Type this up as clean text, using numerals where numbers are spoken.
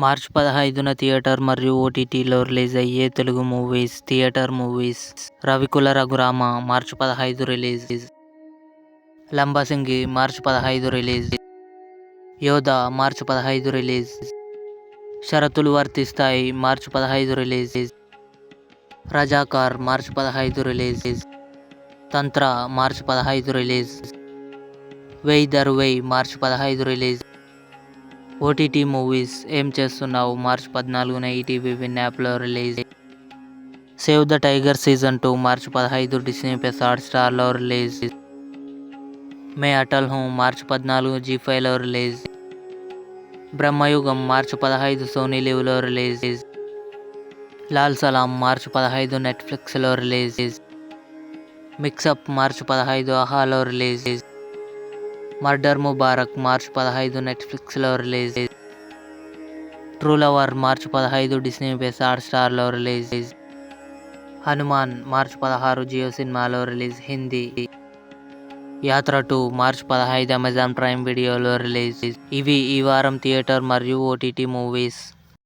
మార్చి 15న theatre మరియు ఓటీటీలో release అయ్యే Telugu movies. Theatre movies: Ravikula Raghurama March 15 release. Lambasingi March 15 release. Yodha March 15 release. Sharathulu Varthisthayi March 15 release. Razakar March 15 release. Tantra March 15 release. Vey Dharuvey March 15 release. OTT movies: Em Chesthunnavu March 14న ETV Win యాప్లో release. Save the Tiger season 2 March 15 Disney Plus హాట్స్టార్లో release. Main Atal Hoon March 14 జీ5లో release. Bramayugam March 15 Sony లివ్లో release. Lal Salaam March 15 నెట్ఫ్లిక్స్లో release. Mix-up మార్చి 15 ఆహాలో release. Murder Mubarak మార్చి 15 నెట్ఫ్లిక్స్లో release. True lover మార్చి 15 Disney Plus హాట్స్టార్లో release. Hanuman మార్చి 16 జియో సినిమాలో రిలీజ్ హిందీ. యాత్ర 2 మార్చి 15 అమెజాన్ ప్రైమ్ వీడియోలో రిలీజ్. ఇవి ఈ వారం థియేటర్ మరియు ఓటీటీ మూవీస్.